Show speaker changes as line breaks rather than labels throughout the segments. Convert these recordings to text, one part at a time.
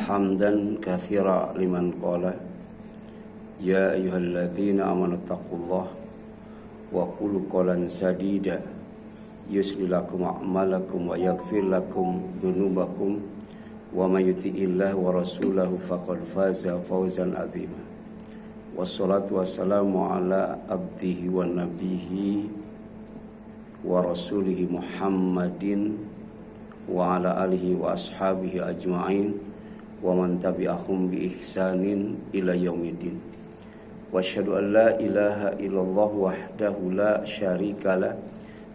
hamdan katsira liman qala ya ayyuhalladzina amanu taqullaha wa qulu qawlan sadida yuslih lakum a'malakum wa yaghfir lakum dzunubakum wa may yuti'illah wa rasulahu faqad faza fawzan 'azima. Wassalatu wassalamu ala abdihi wa nabihi wa rasulihi Muhammadin wa ala alihi wa ashabihi ajma'in wa man tabi'ahum bi ihsanin ila yaumiddin. Wa asyhadu an la ilaha illallah wahdahu la syarikalah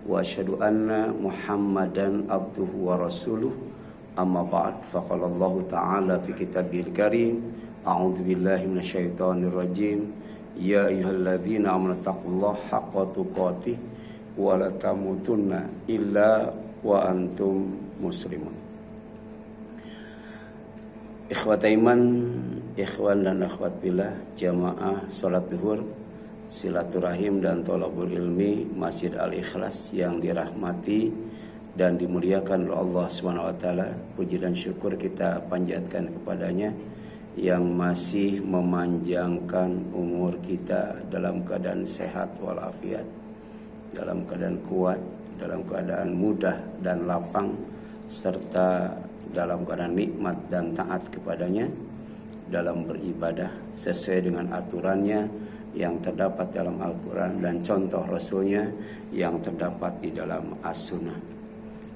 wa asyhadu anna Muhammadan abduhu wa rasuluh. Amma ba'd, faqala Allah ta'ala fi kitabihil karim, a'udzu billahi minasyaitonir rajim, ya ayyuhalladzina amanu taqullaha haqqa tuqatih wa la tamutunna illa wa antum muslimun. Ikhwat iman, ikhwan dan akhwat billah, jamaah salat zuhur, silaturahim dan thalabul ilmi Masjid Al-Ikhlas yang dirahmati dan dimuliakan oleh Allah Subhanahu wa taala. Puji dan syukur kita panjatkan kepadanya yang masih memanjangkan umur kita dalam keadaan sehat walafiat, dalam keadaan kuat, dalam keadaan mudah dan lapang, serta dalam keadaan nikmat dan taat kepadanya dalam beribadah sesuai dengan aturannya yang terdapat dalam Al-Quran dan contoh Rasulnya yang terdapat di dalam As-Sunnah.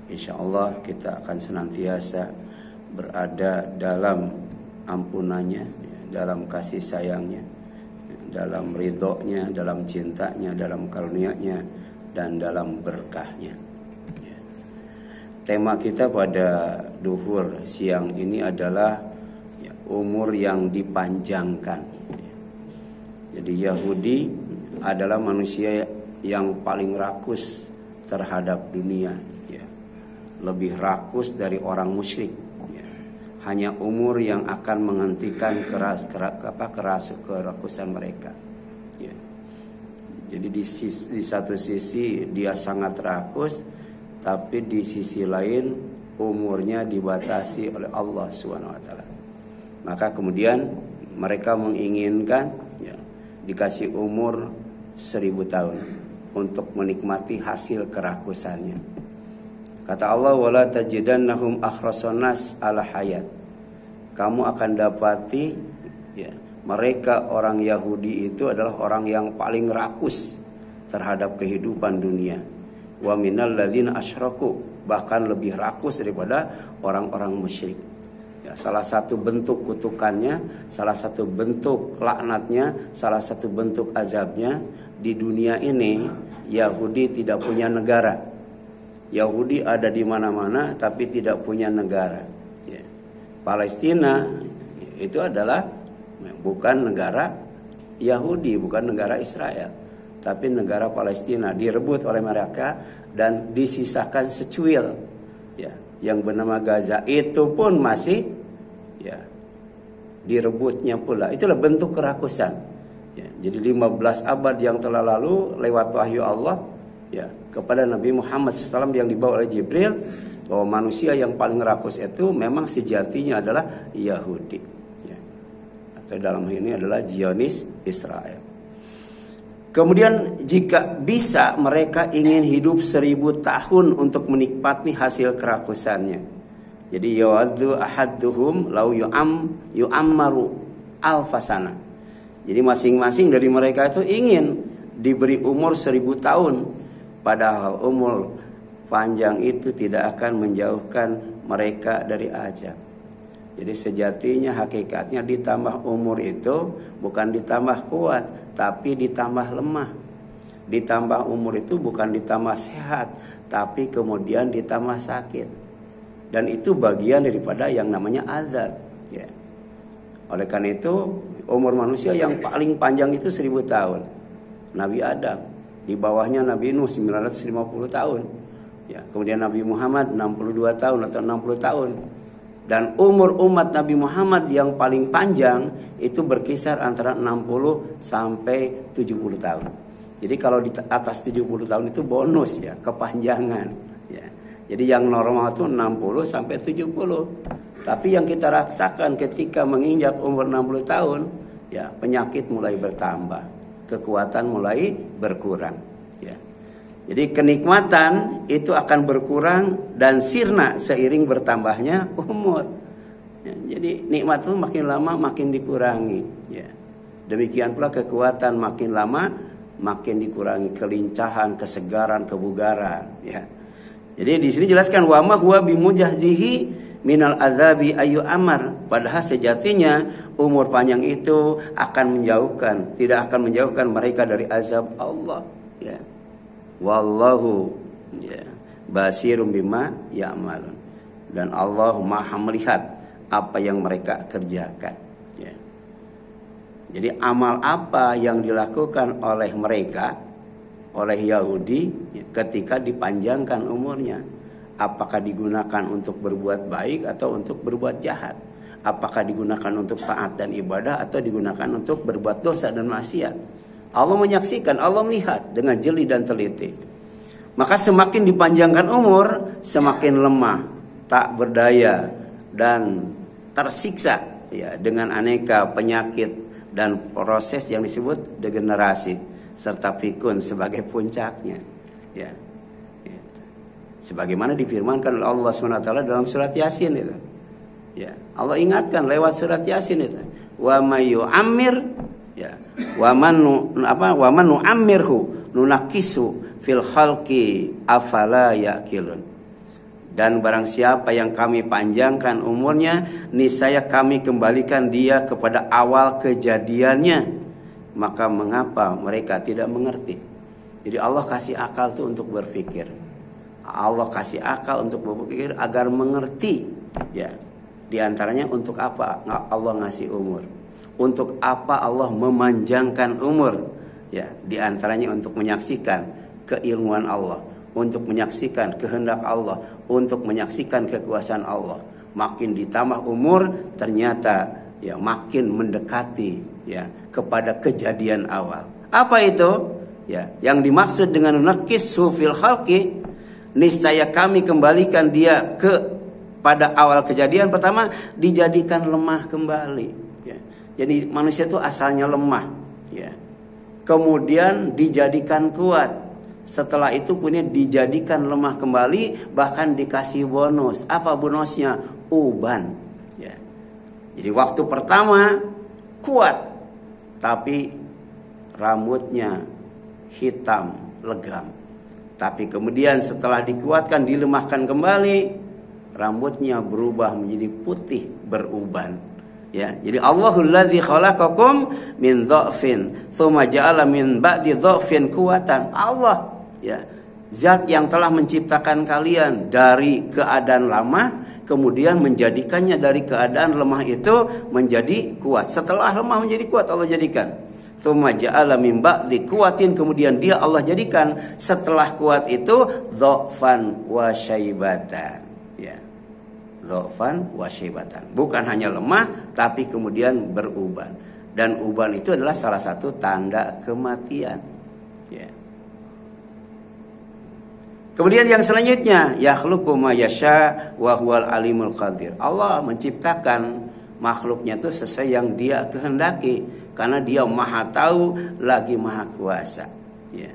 InsyaAllah kita akan senantiasa berada dalam ampunannya, dalam kasih sayangnya, dalam ridhonya, dalam cintanya, dalam karunia-Nya, dan dalam berkahnya. Tema kita pada duhur siang ini adalah umur yang dipanjangkan. Jadi Yahudi adalah manusia yang paling rakus terhadap dunia, lebih rakus dari orang musyrik. Hanya umur yang akan menghentikan kerakusan mereka. Jadi di satu sisi dia sangat rakus, tapi di sisi lain umurnya dibatasi oleh Allah SWT. Maka kemudian mereka menginginkan dikasih umur 1000 tahun untuk menikmati hasil kerakusannya. Kata Allah, wala tajidannahum akhrasan nas ala hayat. Kamu akan dapati mereka orang Yahudi itu adalah orang yang paling rakus terhadap kehidupan dunia. Wa minal ladzina asyraku, bahkan lebih rakus daripada orang-orang musyrik. Salah satu bentuk kutukannya, salah satu bentuk laknatnya, salah satu bentuk azabnya di dunia ini, Yahudi tidak punya negara. Yahudi ada di mana-mana tapi tidak punya negara. Palestina itu adalah bukan negara Yahudi, bukan negara Israel, tapi negara Palestina direbut oleh mereka dan disisakan secuil, yang bernama Gaza itu pun masih direbutnya pula. Itulah bentuk kerakusan. Jadi 15 abad yang telah lalu lewat wahyu Allah kepada Nabi Muhammad SAW yang dibawa oleh Jibril, bahwa manusia yang paling rakus itu memang sejatinya adalah Yahudi, atau dalam hal ini adalah Zionis Israel. Kemudian jika bisa mereka ingin hidup 1000 tahun untuk menikmati hasil kerakusannya. Jadi yawaddu ahaduhum lau yu'ammaru alfasana. Jadi masing-masing dari mereka itu ingin diberi umur 1000 tahun. Padahal umur panjang itu tidak akan menjauhkan mereka dari ajab. Jadi sejatinya hakikatnya ditambah umur itu bukan ditambah kuat, tapi ditambah lemah. Ditambah umur itu bukan ditambah sehat, tapi kemudian ditambah sakit. Dan itu bagian daripada yang namanya azab. Oleh karena itu umur manusia yang paling panjang itu 1000 tahun. Nabi Adam, di bawahnya Nabi Nuh 950 tahun. Kemudian Nabi Muhammad 62 tahun atau 60 tahun. Dan umur umat Nabi Muhammad yang paling panjang itu berkisar antara 60 sampai 70 tahun. Jadi kalau di atas 70 tahun itu bonus kepanjangan. Jadi yang normal itu 60 sampai 70. Tapi yang kita rasakan ketika menginjak umur 60 tahun, ya, penyakit mulai bertambah, kekuatan mulai berkurang, ya. Jadi kenikmatan itu akan berkurang dan sirna seiring bertambahnya umur. Ya, jadi nikmat itu makin lama makin dikurangi, ya. Demikian pula kekuatan makin lama makin dikurangi, kelincahan, kesegaran, kebugaran, ya. Jadi di sini jelaskan wa ma huwa bimujahzihi minal azabi ayu amar. Padahal sejatinya umur panjang itu akan menjauhkan, tidak akan menjauhkan mereka dari azab Allah, ya. Wallahu, ya, basirum bima ya'malun. Dan Allah Maha melihat apa yang mereka kerjakan, ya. Jadi amal apa yang dilakukan oleh mereka, oleh Yahudi, ya, ketika dipanjangkan umurnya, apakah digunakan untuk berbuat baik atau untuk berbuat jahat? Apakah digunakan untuk taat dan ibadah atau digunakan untuk berbuat dosa dan maksiat? Allah menyaksikan, Allah melihat dengan jeli dan teliti. Maka semakin dipanjangkan umur, semakin lemah, tak berdaya dan tersiksa, ya, dengan aneka penyakit dan proses yang disebut degenerasi serta pikun sebagai puncaknya, ya. Sebagaimana difirmankan oleh Allah SWT dalam surat Yasin itu. Ya, Allah ingatkan lewat surat Yasin itu. Wa may yu'ammir, ya, wa man nu'ammirhu nunakisu fil khalqi afala yaqilun. Dan barang siapa yang kami panjangkan umurnya, niscaya kami kembalikan dia kepada awal kejadiannya, maka mengapa mereka tidak mengerti? Jadi Allah kasih akal itu untuk berpikir. Allah kasih akal untuk berpikir agar mengerti, ya. Di antaranya untuk apa Allah ngasih umur? Untuk apa Allah memanjangkan umur? Ya, di antaranya untuk menyaksikan keilmuan Allah, untuk menyaksikan kehendak Allah, untuk menyaksikan kekuasaan Allah. Makin ditambah umur, ternyata, ya, makin mendekati, ya, kepada kejadian awal. Apa itu? Ya, yang dimaksud dengan naqisu fil khalqi, niscaya kami kembalikan dia pada awal kejadian. Pertama, dijadikan lemah kembali, ya. Jadi manusia itu asalnya lemah, ya. Kemudian dijadikan kuat. Setelah itu kemudian dijadikan lemah kembali, bahkan dikasih bonus. Apa bonusnya? Uban, ya. Jadi waktu pertama kuat, tapi rambutnya hitam legam. Tapi kemudian setelah dikuatkan, dilemahkan kembali, rambutnya berubah menjadi putih beruban, ya. Jadi Allahul ladzi khalaqakum min dha'fin tsumma ja'ala min ba'di dha'fin quwwatan. Allah, ya, zat yang telah menciptakan kalian dari keadaan lemah, kemudian menjadikannya dari keadaan lemah itu menjadi kuat. Setelah lemah menjadi kuat, Allah jadikan. Tsumma ja'ala min ba'di quwwatin, kemudian dia Allah jadikan setelah kuat itu dha'fan wa syaibatan, ya. Dha'fan wa syaibatan. Bukan hanya lemah tapi kemudian beruban. Dan uban itu adalah salah satu tanda kematian, ya. Kemudian yang selanjutnya, yakhluqu ma yasha wa huwal alimul qadir. Allah menciptakan makhluknya itu sesuai yang dia kehendaki, karena dia maha tahu lagi maha kuasa, ya.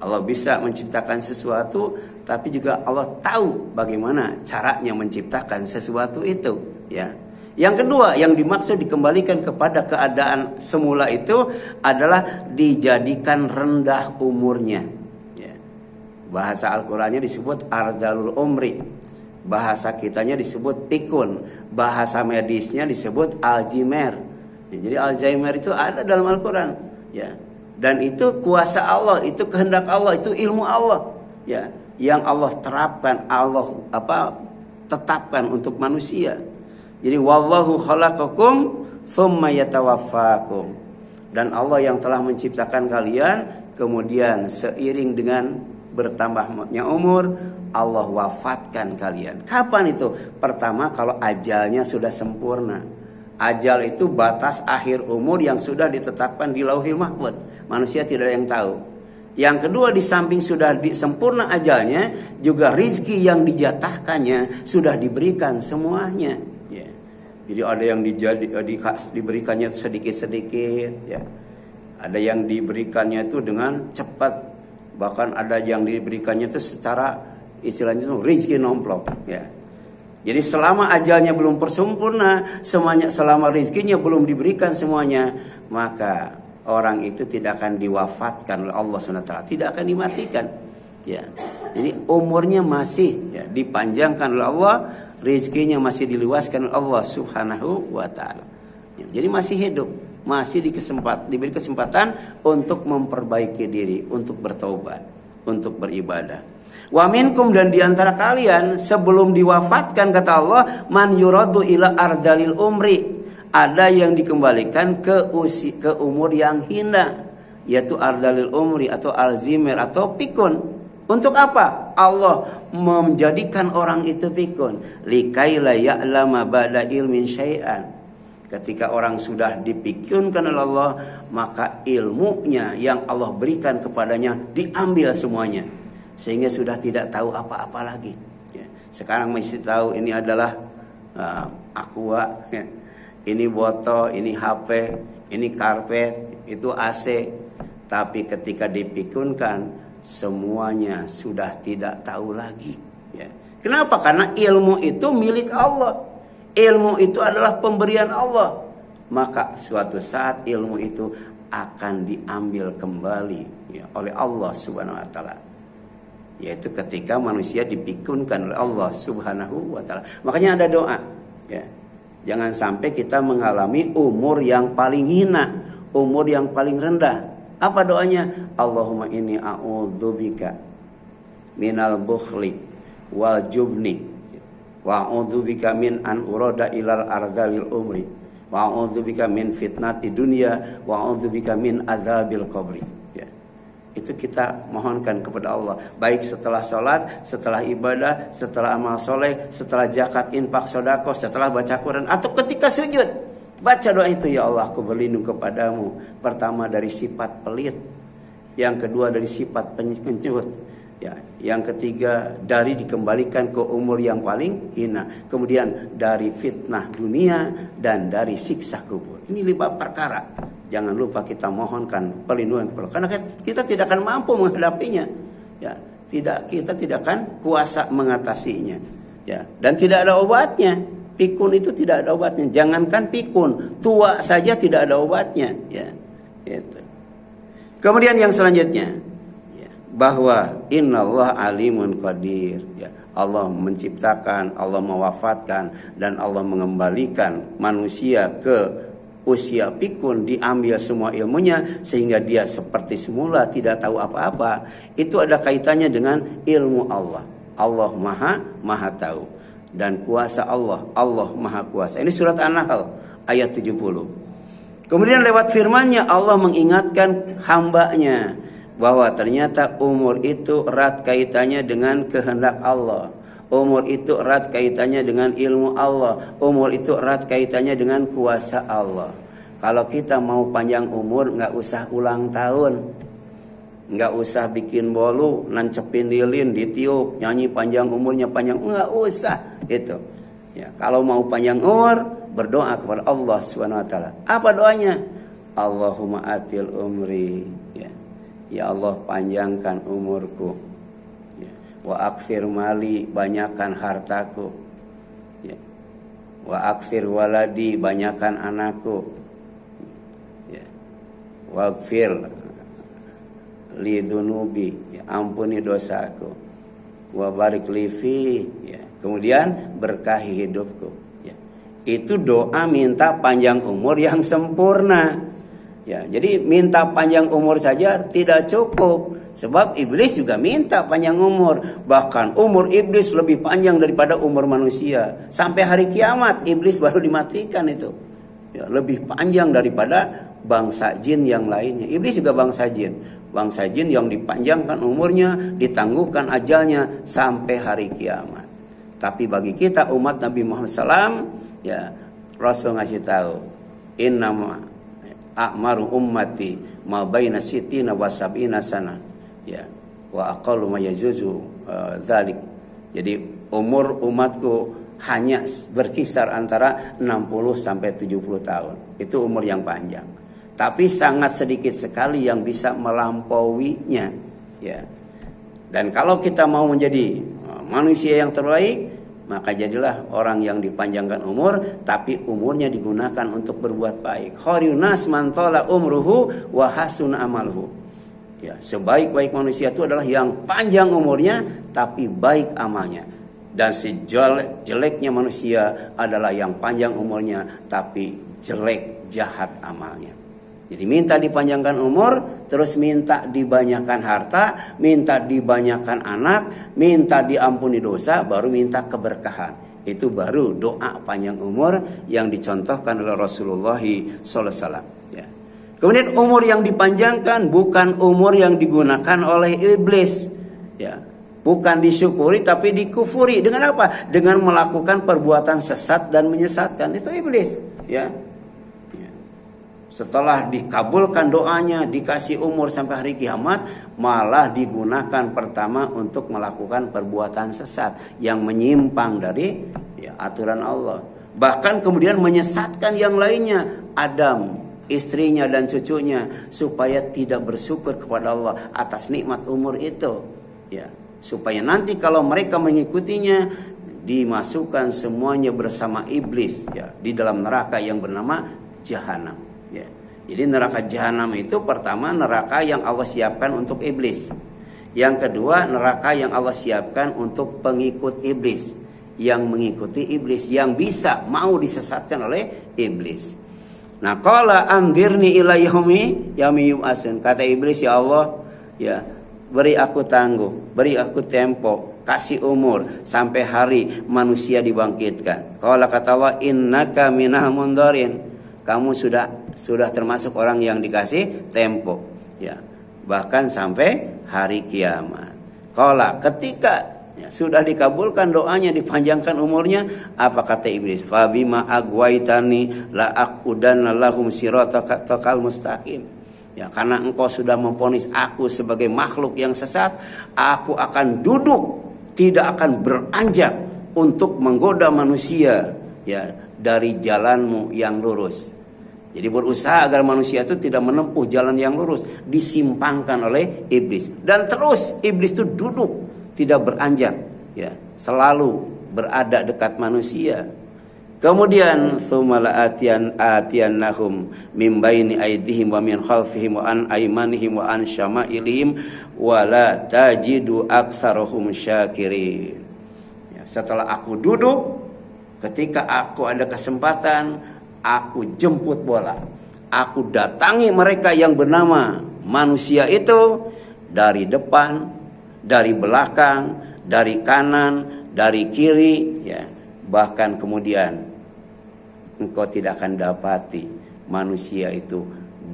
Allah bisa menciptakan sesuatu, tapi juga Allah tahu bagaimana caranya menciptakan sesuatu itu, ya. Yang kedua yang dimaksud dikembalikan kepada keadaan semula itu adalah dijadikan rendah umurnya, ya. Bahasa Al-Qur'annya disebut ardalul umri, bahasa kitanya disebut pikun, bahasa medisnya disebut Alzheimer. Jadi Alzheimer itu ada dalam Al-Quran, ya. Dan itu kuasa Allah, itu kehendak Allah, itu ilmu Allah, ya, yang Allah terapkan, Allah tetapkan untuk manusia. Jadi wallahu khalaqakum tsumma yatawaffakum. Dan Allah yang telah menciptakan kalian, kemudian seiring dengan bertambahnya umur, Allah wafatkan kalian. Kapan itu? Pertama, kalau ajalnya sudah sempurna. Ajal itu batas akhir umur yang sudah ditetapkan di Lauhil Mahfuz. Manusia tidak ada yang tahu. Yang kedua, di samping sudah sempurna ajalnya, juga rizki yang dijatahkannya sudah diberikan semuanya. Ya. Jadi ada yang diberikannya sedikit-sedikit, ya. Ada yang diberikannya itu dengan cepat, bahkan ada yang diberikannya itu secara istilahnya itu rizki nomplok. Ya. Jadi selama ajalnya belum sempurna, selama rizkinya belum diberikan semuanya, maka orang itu tidak akan diwafatkan oleh Allah SWT, tidak akan dimatikan. Ya. Jadi umurnya masih dipanjangkan oleh Allah, rezekinya masih diluaskan oleh Allah Subhanahu wa taala. Ya. Jadi masih hidup, masih diberi kesempatan untuk memperbaiki diri, untuk bertaubat, untuk beribadah. Wa minkum, dan diantara kalian sebelum diwafatkan kata Allah, man yuradu ila ardalil umri, ada yang dikembalikan ke umur yang hina, yaitu ardalil umri atau alzimir atau pikun. Untuk apa? Allah menjadikan orang itu pikun, likaila ya'lama ba'da ilmin syai'an. Ketika orang sudah dipikunkan oleh Allah, maka ilmunya yang Allah berikan kepadanya diambil semuanya, sehingga sudah tidak tahu apa-apa lagi. Sekarang masih tahu ini adalah aqua, ini botol, ini HP, ini karpet, itu AC. Tapi ketika dipikunkan, semuanya sudah tidak tahu lagi. Ya. Kenapa? Karena ilmu itu milik Allah. Ilmu itu adalah pemberian Allah. Maka suatu saat ilmu itu akan diambil kembali oleh Allah Subhanahu wa taala. Yaitu ketika manusia dipikunkan oleh Allah Subhanahu wa taala. Makanya ada doa, ya. Jangan sampai kita mengalami umur yang paling hina, umur yang paling rendah. Apa doanya? Allahumma inni a'udzubika minal bukhli wal jubni wa a'udzubika min an urada ilal ardalil umri wa a'udzubika min fitnati dunya wa a'udzubika min adzabil qabri. Itu kita mohonkan kepada Allah, baik setelah sholat, setelah ibadah, setelah amal soleh, setelah zakat, infak, sedekah, setelah baca Quran, atau ketika sujud. Baca doa itu, ya Allah, aku berlindung kepadamu. Pertama dari sifat pelit, yang kedua dari sifat pengecut, ya, yang ketiga dari dikembalikan ke umur yang paling hina, kemudian dari fitnah dunia dan dari siksa kubur. Ini 5 perkara. Jangan lupa kita mohonkan perlindungan kepada Allah, karena kita tidak akan mampu menghadapinya. Ya, kita tidak akan kuasa mengatasinya. Ya, dan tidak ada obatnya. Pikun itu tidak ada obatnya. Jangankan pikun, tua saja tidak ada obatnya. Ya, gitu. Kemudian yang selanjutnya, ya, bahwa innallaha alimun qadir. Ya, Allah menciptakan, Allah mewafatkan, dan Allah mengembalikan manusia ke usia pikun, diambil semua ilmunya sehingga dia seperti semula tidak tahu apa-apa. Itu ada kaitannya dengan ilmu Allah. Allah maha tahu, dan kuasa Allah, Allah maha kuasa. Ini surat An-Nahl ayat 70. Kemudian lewat firman-Nya Allah mengingatkan hambanya bahwa ternyata umur itu erat kaitannya dengan kehendak Allah. Umur itu erat kaitannya dengan ilmu Allah. Umur itu erat kaitannya dengan kuasa Allah. Kalau kita mau panjang umur, nggak usah ulang tahun, nggak usah bikin bolu, nancepin lilin, ditiup, nyanyi panjang umurnya panjang, nggak usah itu. Ya, kalau mau panjang umur, berdoa kepada Allah Subhanahu wa taala. Apa doanya? Allahumma atil umri. Ya Allah, panjangkan umurku. Wa aksir mali, banyakkan hartaku. Ya. Wa aksir waladi, banyakkan anakku. Ya. Wa gfir li dunubi, ya, ampuni dosaku. Wa barik li fi, ya. Kemudian berkahi hidupku. Ya. Itu doa minta panjang umur yang sempurna. Ya, jadi minta panjang umur saja tidak cukup. Sebab iblis juga minta panjang umur. Bahkan umur iblis lebih panjang daripada umur manusia. Sampai hari kiamat iblis baru dimatikan itu. Ya, lebih panjang daripada bangsa jin yang lainnya. Iblis juga bangsa jin. Bangsa jin yang dipanjangkan umurnya, ditangguhkan ajalnya sampai hari kiamat. Tapi bagi kita umat Nabi Muhammad SAW, ya, Rasul ngasih tahu, innama a'maru ummati ma baina sittina wa sab'ina sana Ya, wa aqallu ma yajuzu dzalik. Jadi umur umatku hanya berkisar antara 60 sampai 70 tahun. Itu umur yang panjang. Tapi sangat sedikit sekali yang bisa melampauinya, ya. Dan kalau kita mau menjadi manusia yang terbaik, maka jadilah orang yang dipanjangkan umur, tapi umurnya digunakan untuk berbuat baik. Khairun nas man tala umruhu wa hasuna amaluhu. Ya, sebaik-baik manusia itu adalah yang panjang umurnya tapi baik amalnya. Dan sejelek-jeleknya manusia adalah yang panjang umurnya tapi jelek jahat amalnya. Jadi minta dipanjangkan umur, terus minta dibanyakan harta, minta dibanyakan anak, minta diampuni dosa, baru minta keberkahan. Itu baru doa panjang umur yang dicontohkan oleh Rasulullah SAW. Ya. Kemudian umur yang dipanjangkan bukan umur yang digunakan oleh iblis. Ya. Bukan disyukuri tapi dikufuri. Dengan apa? Dengan melakukan perbuatan sesat dan menyesatkan. Itu iblis. Ya. Setelah dikabulkan doanya, dikasih umur sampai hari kiamat, malah digunakan pertama untuk melakukan perbuatan sesat yang menyimpang dari aturan Allah. Bahkan kemudian menyesatkan yang lainnya, Adam, istrinya dan cucunya, supaya tidak bersyukur kepada Allah atas nikmat umur itu. Ya, supaya nanti kalau mereka mengikutinya, dimasukkan semuanya bersama iblis ya di dalam neraka yang bernama Jahanam. Ya. Jadi neraka Jahanam itu pertama neraka yang Allah siapkan untuk iblis. Yang kedua neraka yang Allah siapkan untuk pengikut iblis, yang mengikuti iblis, yang bisa mau disesatkan oleh iblis. Nah, qala anzirni ila yaumi yub'atsun. Kata iblis, ya Allah, ya, beri aku tangguh, beri aku tempo, kasih umur sampai hari manusia dibangkitkan. Qala kata Allah, innaka minal mundarin. Kamu sudah termasuk orang yang dikasih tempo, ya, bahkan sampai hari kiamat. Qala, ketika sudah dikabulkan doanya, dipanjangkan umurnya, apa kata iblis? Fa bima agwaitani la aqudanna lahum siratakal mustaqim. Ya, karena engkau sudah memvonis aku sebagai makhluk yang sesat, aku akan duduk, tidak akan beranjak untuk menggoda manusia ya dari jalanmu yang lurus. Jadi berusaha agar manusia itu tidak menempuh jalan yang lurus, disimpangkan oleh iblis. Dan terus iblis itu duduk, tidak beranjak, ya, selalu berada dekat manusia. Kemudian tsumala atiyannahum min baini aydihim wa min khalfihim wa an aymanihim wa an syama'ilihim wa la tajidu aktsarahum syakirin. Ya, setelah aku duduk, ketika aku ada kesempatan, aku jemput bola. Aku datangi mereka yang bernama manusia itu dari depan, dari belakang, dari kanan, dari kiri, ya. Bahkan kemudian engkau tidak akan dapati manusia itu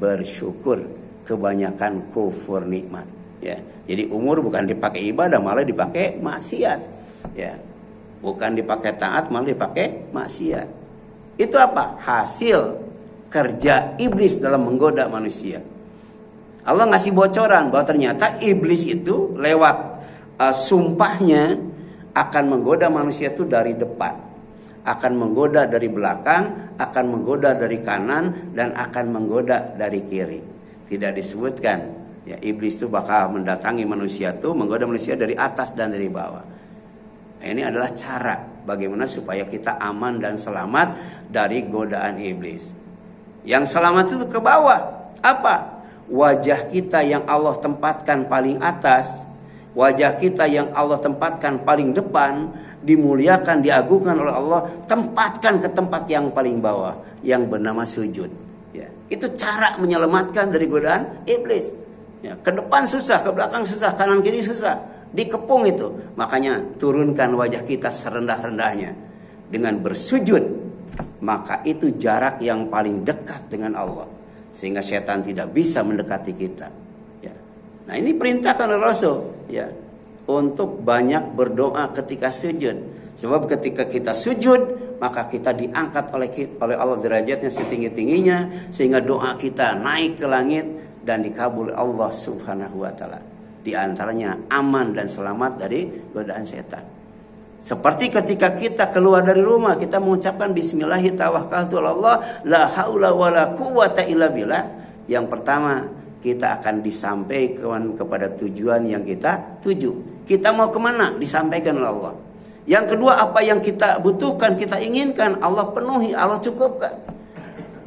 bersyukur, kebanyakan kufur nikmat, ya. Jadi umur bukan dipakai ibadah, malah dipakai maksiat, ya. Bukan dipakai taat, malah dipakai maksiat. Itu apa? Hasil kerja iblis dalam menggoda manusia. Allah ngasih bocoran bahwa ternyata iblis itu lewat sumpahnya akan menggoda manusia itu dari depan, akan menggoda dari belakang, akan menggoda dari kanan, dan akan menggoda dari kiri. Tidak disebutkan ya iblis itu bakal mendatangi manusia itu, menggoda manusia dari atas dan dari bawah. Nah, ini adalah cara bagaimana supaya kita aman dan selamat dari godaan iblis. Yang selamat itu ke bawah. Apa? Wajah kita yang Allah tempatkan paling atas, wajah kita yang Allah tempatkan paling depan, dimuliakan, diagungkan oleh Allah, tempatkan ke tempat yang paling bawah, yang bernama sujud. Ya, itu cara menyelamatkan dari godaan iblis. Ya, ke depan susah, ke belakang susah, kanan kiri susah. Dikepung itu. Makanya turunkan wajah kita serendah-rendahnya dengan bersujud. Maka itu jarak yang paling dekat dengan Allah, sehingga setan tidak bisa mendekati kita. Ya. Nah, ini perintahkan oleh Rasul, ya, untuk banyak berdoa ketika sujud. Sebab ketika kita sujud, maka kita diangkat oleh Allah derajatnya setinggi-tingginya, sehingga doa kita naik ke langit dan dikabul Allah Subhanahu wa taala. Di antaranya aman dan selamat dari godaan setan. Seperti ketika kita keluar dari rumah, kita mengucapkan Bismillahirrahmanirrahim, la haula wala quwata illa billah. Yang pertama, kita akan disampaikan kepada tujuan yang kita tuju. Kita mau kemana? Disampaikan oleh Allah. Yang kedua, apa yang kita butuhkan, kita inginkan, Allah penuhi, Allah cukupkan.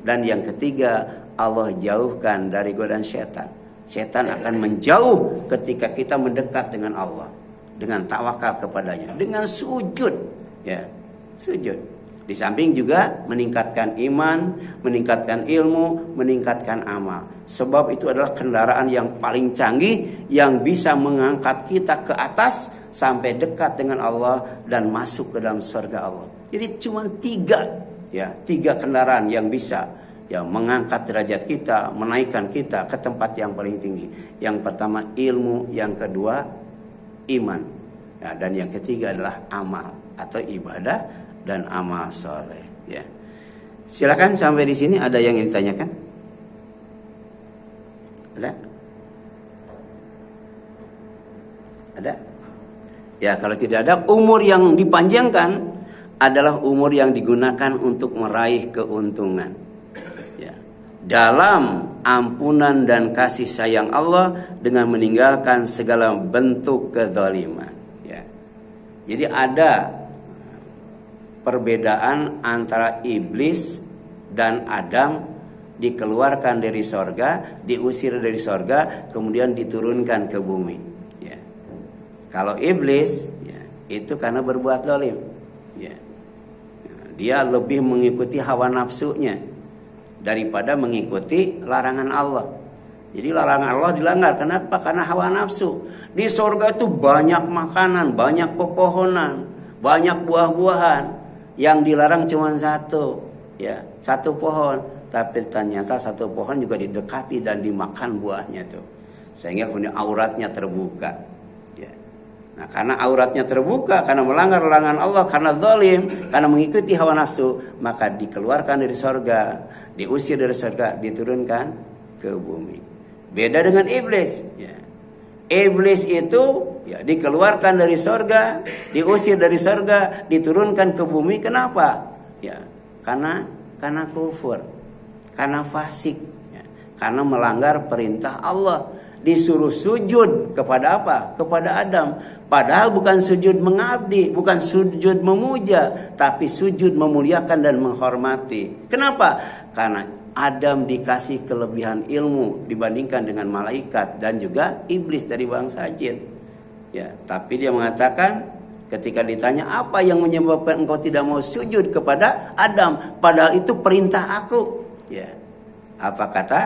Dan yang ketiga, Allah jauhkan dari godaan setan. Setan akan menjauh ketika kita mendekat dengan Allah, dengan tawakal kepadanya, dengan sujud, ya, sujud. Di samping juga meningkatkan iman, meningkatkan ilmu, meningkatkan amal. Sebab itu adalah kendaraan yang paling canggih yang bisa mengangkat kita ke atas sampai dekat dengan Allah dan masuk ke dalam surga Allah. Jadi cuma tiga kendaraan yang bisa mengangkat derajat kita, menaikkan kita ke tempat yang paling tinggi. Yang pertama ilmu, yang kedua iman, dan yang ketiga adalah amal atau ibadah dan amal soleh. Ya, silakan sampai di sini ada yang ingin ditanyakan? Ada? Ada? Ya, kalau tidak ada, umur yang dipanjangkan adalah umur yang digunakan untuk meraih keuntungan. Ya, dalam ampunan dan kasih sayang Allah dengan meninggalkan segala bentuk kezaliman. Ya, jadi ada perbedaan antara iblis dan Adam, dikeluarkan dari sorga, diusir dari sorga, kemudian diturunkan ke bumi. Ya. Kalau iblis, itu karena berbuat zalim. Ya. Dia lebih mengikuti hawa nafsunya daripada mengikuti larangan Allah. Jadi larangan Allah dilanggar. Kenapa? Karena hawa nafsu. Di sorga itu banyak makanan, banyak pepohonan, banyak buah-buahan. Yang dilarang cuma satu, satu pohon. Tapi ternyata satu pohon juga didekati dan dimakan buahnya tuh, sehingga kemudian auratnya terbuka. Ya. Nah, karena auratnya terbuka, karena melanggar larangan Allah, karena zalim, karena mengikuti hawa nafsu, maka dikeluarkan dari sorga, diusir dari sorga, diturunkan ke bumi. Beda dengan iblis. Ya. Iblis itu dikeluarkan dari sorga, diusir dari sorga, diturunkan ke bumi. Kenapa? Ya, karena kufur, karena fasik, karena melanggar perintah Allah. Disuruh sujud kepada apa? Kepada Adam. Padahal bukan sujud mengabdi, bukan sujud memuja, tapi sujud memuliakan dan menghormati. Kenapa? Karena Adam dikasih kelebihan ilmu dibandingkan dengan malaikat dan juga iblis dari bangsa jin. Ya, tapi dia mengatakan ketika ditanya apa yang menyebabkan engkau tidak mau sujud kepada Adam, padahal itu perintah aku. Ya, apa kata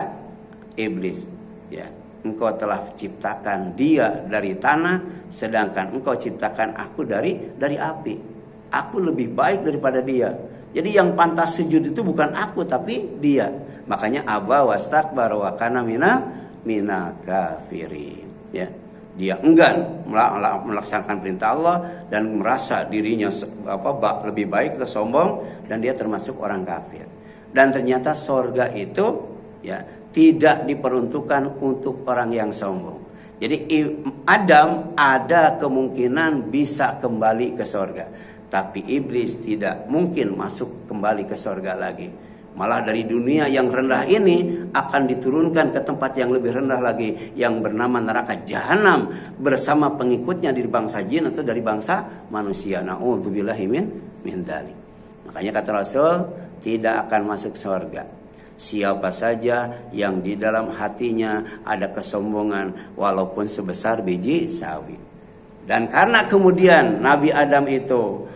iblis? Ya, engkau telah ciptakan dia dari tanah, sedangkan engkau ciptakan aku dari api. Aku lebih baik daripada dia. Jadi yang pantas sujud itu bukan aku tapi dia. Makanya aba wastakbara wa kana minal kafirin. Ya. Dia enggan melaksanakan perintah Allah dan merasa dirinya lebih baik atau sombong, dan dia termasuk orang kafir. Dan ternyata sorga itu tidak diperuntukkan untuk orang yang sombong. Jadi Adam ada kemungkinan bisa kembali ke sorga, tapi iblis tidak mungkin masuk kembali ke sorga lagi. Malah dari dunia yang rendah ini akan diturunkan ke tempat yang lebih rendah lagi, yang bernama neraka jahanam bersama pengikutnya dari bangsa jin atau dari bangsa manusia. Na'udzubillahi min dzalik. Makanya kata Rasul, tidak akan masuk sorga siapa saja yang di dalam hatinya ada kesombongan walaupun sebesar biji sawi. Dan karena kemudian Nabi Adam itu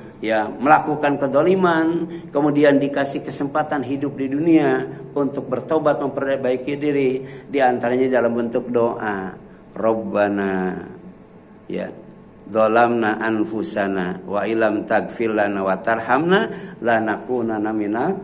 melakukan kezaliman, kemudian dikasih kesempatan hidup di dunia untuk bertobat, memperbaiki diri, di antaranya dalam bentuk doa, Rabbana dzalamna anfusana wa illam taghfir lana wa tarhamna lanakunanna minal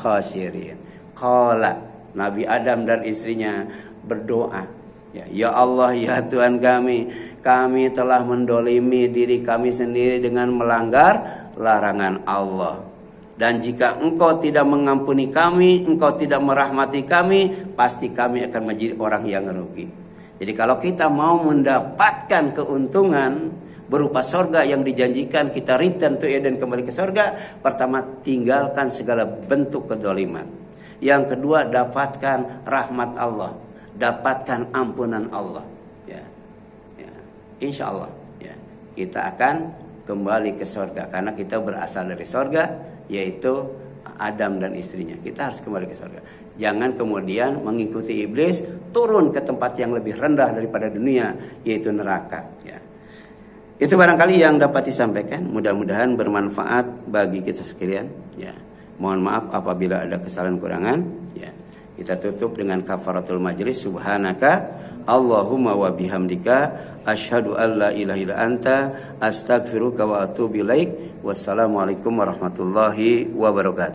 khasirin. Qala, Nabi Adam dan istrinya berdoa, Ya Allah, ya Tuhan kami telah mendolimi diri kami sendiri dengan melanggar larangan Allah. Dan jika engkau tidak mengampuni kami, engkau tidak merahmati kami, pasti kami akan menjadi orang yang rugi. Jadi kalau kita mau mendapatkan keuntungan berupa sorga yang dijanjikan, kita return to Eden, kembali ke sorga, pertama tinggalkan segala bentuk kezaliman. Yang kedua, dapatkan rahmat Allah, dapatkan ampunan Allah. Ya, ya. Insya Allah, ya, kita akan kembali ke sorga karena kita berasal dari sorga, yaitu Adam dan istrinya. Kita harus kembali ke surga. Jangan kemudian mengikuti iblis turun ke tempat yang lebih rendah daripada dunia, yaitu neraka. Ya. Itu barangkali yang dapat disampaikan. Mudah-mudahan bermanfaat bagi kita sekalian. Ya. Mohon maaf apabila ada kesalahan kurangan. Ya. Kita tutup dengan kafaratul majlis. Subhanaka Allahumma wa bihamdika asyhadu an la ilaha illa anta astaghfiruka wa atubu ilaik. Wassalamualaikum warahmatullahi wabarakatuh.